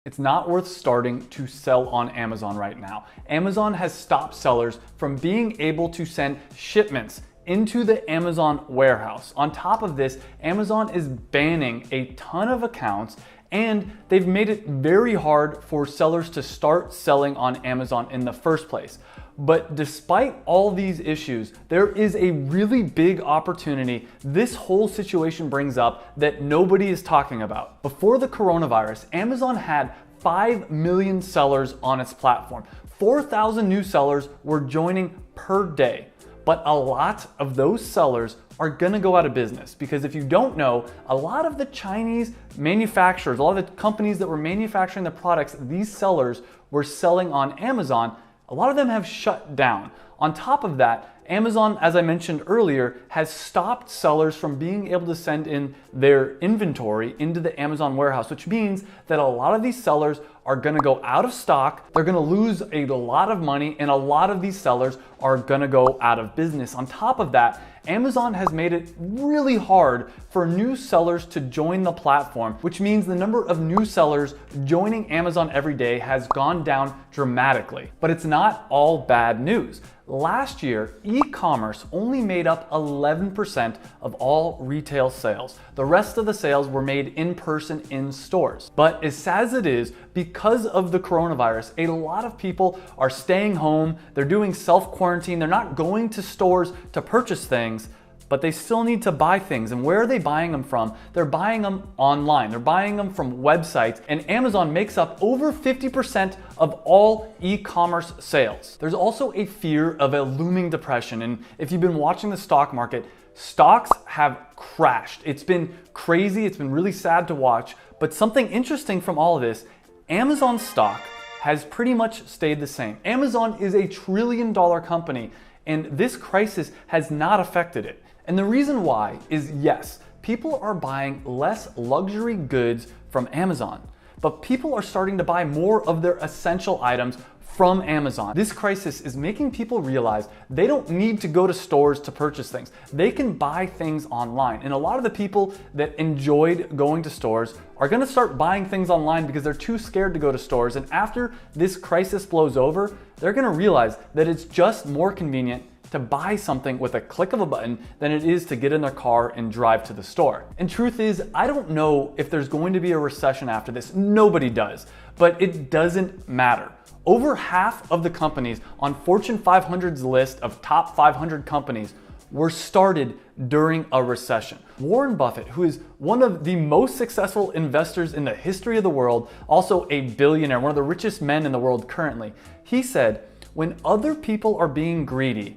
It's not worth starting to sell on Amazon right now. Amazon has stopped sellers from being able to send shipments into the Amazon warehouse. On top of this, Amazon is banning a ton of accounts, and they've made it very hard for sellers to start selling on Amazon in the first place. But despite all these issues, there is a really big opportunity this whole situation brings up that nobody is talking about. Before the coronavirus, Amazon had 5 million sellers on its platform. 4,000 new sellers were joining per day. But a lot of those sellers are gonna go out of business because if you don't know, a lot of the Chinese manufacturers, a lot of the companies that were manufacturing the products these sellers were selling on Amazon, a lot of them have shut down. On top of that, Amazon, as I mentioned earlier, has stopped sellers from being able to send in their inventory into the Amazon warehouse, which means that a lot of these sellers are gonna go out of stock, they're gonna lose a lot of money, and a lot of these sellers are gonna go out of business. On top of that, Amazon has made it really hard for new sellers to join the platform, which means the number of new sellers joining Amazon every day has gone down dramatically. But it's not all bad news. Last year, e-commerce only made up 11% of all retail sales. The rest of the sales were made in person in stores. But as sad as it is, because of the coronavirus, a lot of people are staying home, they're doing self-quarantine, they're not going to stores to purchase things, but they still need to buy things. And where are they buying them from? They're buying them online. They're buying them from websites, and Amazon makes up over 50% of all e-commerce sales. There's also a fear of a looming depression, and if you've been watching the stock market, stocks have crashed. It's been crazy, it's been really sad to watch, but something interesting from all of this, Amazon stock has pretty much stayed the same. Amazon is a $1 trillion company, and this crisis has not affected it. And the reason why is yes, people are buying less luxury goods from Amazon, but people are starting to buy more of their essential items from Amazon. This crisis is making people realize they don't need to go to stores to purchase things. They can buy things online. And a lot of the people that enjoyed going to stores are gonna start buying things online because they're too scared to go to stores. And after this crisis blows over, they're gonna realize that it's just more convenient to buy something with a click of a button than it is to get in their car and drive to the store. And truth is, I don't know if there's going to be a recession after this. Nobody does, but it doesn't matter. Over half of the companies on Fortune 500's list of top 500 companies were started during a recession. Warren Buffett, who is one of the most successful investors in the history of the world, also a billionaire, one of the richest men in the world currently, he said, when other people are being greedy,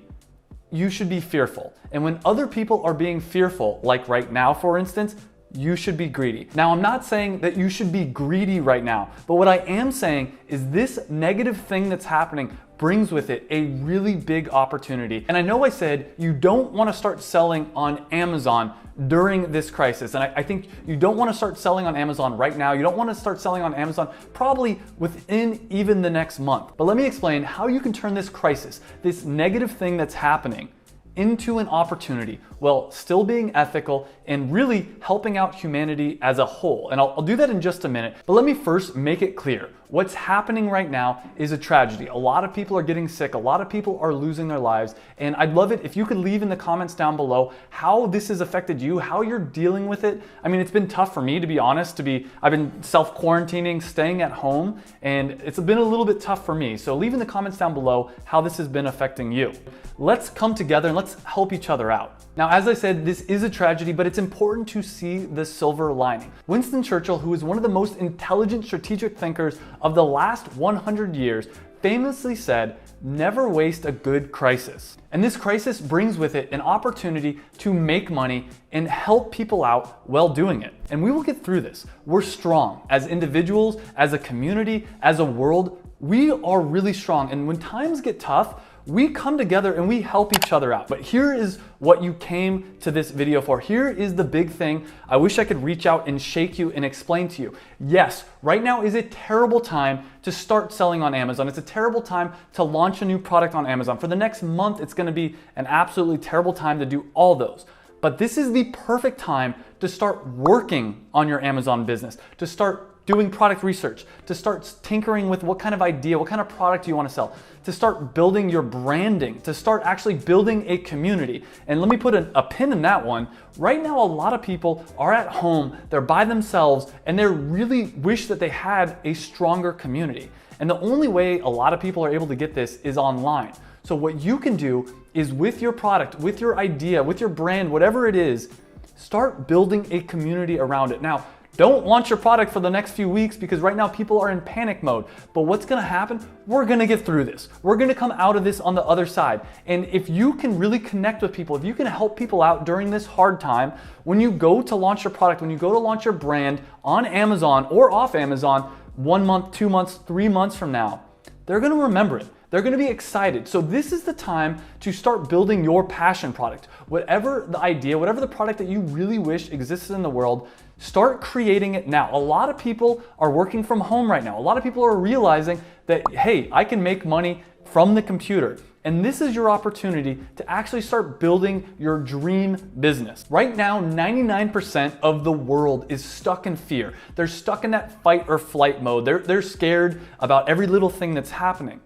you should be fearful. And when other people are being fearful, like right now, for instance, you should be greedy. Now, I'm not saying that you should be greedy right now, but what I am saying is this negative thing that's happening brings with it a really big opportunity. And I know I said you don't want to start selling on Amazon during this crisis. And I think you don't want to start selling on Amazon right now. You don't want to start selling on Amazon probably within even the next month. But let me explain how you can turn this crisis, this negative thing that's happening, into an opportunity while still being ethical and really helping out humanity as a whole. And I'll do that in just a minute, but let me first make it clear. What's happening right now is a tragedy. A lot of people are getting sick, a lot of people are losing their lives, and I'd love it if you could leave in the comments down below how this has affected you, how you're dealing with it. I mean, it's been tough for me, to be honest, I've been self-quarantining, staying at home, and it's been a little bit tough for me. So leave in the comments down below how this has been affecting you. Let's come together and let's help each other out. Now, as I said, this is a tragedy, but it's important to see the silver lining. Winston Churchill, who is one of the most intelligent strategic thinkers of the last 100 years, famously said, "Never waste a good crisis." And this crisis brings with it an opportunity to make money and help people out while doing it. And we will get through this. We're strong as individuals, as a community, as a world. We are really strong. And when times get tough, we come together and we help each other out. But here is what you came to this video for. Here is the big thing. I wish I could reach out and shake you and explain to you. Yes, right now is a terrible time to start selling on Amazon. It's a terrible time to launch a new product on Amazon. For the next month, it's gonna be an absolutely terrible time to do all those. But this is the perfect time to start working on your Amazon business, to start doing product research, to start tinkering with what kind of idea, what kind of product you want to sell, to start building your branding, to start actually building a community. And let me put a pin in that one. Right now, a lot of people are at home, they're by themselves, and they really wish that they had a stronger community. And the only way a lot of people are able to get this is online. So what you can do is with your product, with your idea, with your brand, whatever it is, start building a community around it. Now, don't launch your product for the next few weeks because right now people are in panic mode. But what's gonna happen? We're gonna get through this. We're gonna come out of this on the other side. And if you can really connect with people, if you can help people out during this hard time, when you go to launch your product, when you go to launch your brand on Amazon or off Amazon, 1 month, 2 months, 3 months from now, they're gonna remember it. They're gonna be excited. So this is the time to start building your passion product. Whatever the idea, whatever the product that you really wish existed in the world, start creating it now. A lot of people are working from home right now. A lot of people are realizing that, hey, I can make money from the computer. And this is your opportunity to actually start building your dream business. Right now, 99% of the world is stuck in fear. They're stuck in that fight or flight mode. They're scared about every little thing that's happening.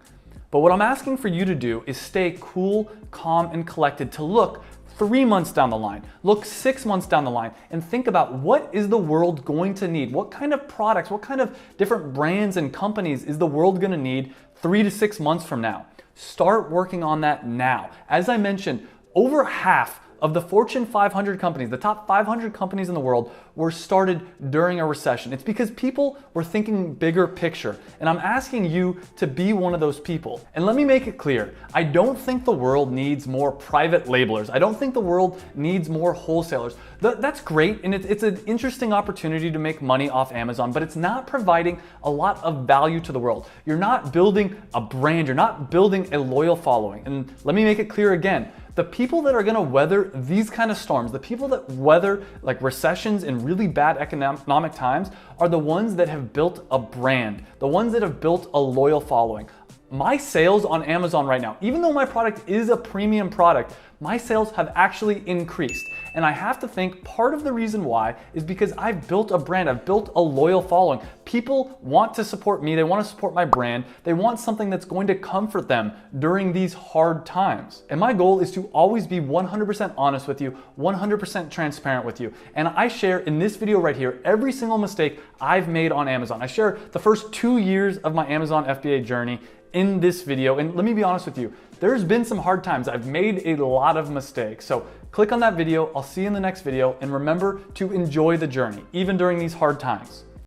But what I'm asking for you to do is stay cool, calm, and collected to look 3 months down the line, look 6 months down the line, and think about what is the world going to need? What kind of products, what kind of different brands and companies is the world gonna need 3 to 6 months from now? Start working on that now. As I mentioned, over half of the Fortune 500 companies, the top 500 companies in the world, were started during a recession. It's because people were thinking bigger picture. And I'm asking you to be one of those people. And let me make it clear, I don't think the world needs more private labelers. I don't think the world needs more wholesalers. That's great, and it's an interesting opportunity to make money off Amazon, but it's not providing a lot of value to the world. You're not building a brand, you're not building a loyal following. And let me make it clear again, the people that are gonna weather these kind of storms, the people that weather like recessions and really bad economic times are the ones that have built a brand, the ones that have built a loyal following. My sales on Amazon right now, even though my product is a premium product, my sales have actually increased. And I have to think part of the reason why is because I've built a brand, I've built a loyal following. People want to support me, they want to support my brand, they want something that's going to comfort them during these hard times. And my goal is to always be 100% honest with you, 100% transparent with you. And I share in this video right here every single mistake I've made on Amazon. I share the first 2 years of my Amazon FBA journey in this video. And let me be honest with you, there's been some hard times. I've made a lot of mistakes. So click on that video. I'll see you in the next video. And remember to enjoy the journey, even during these hard times.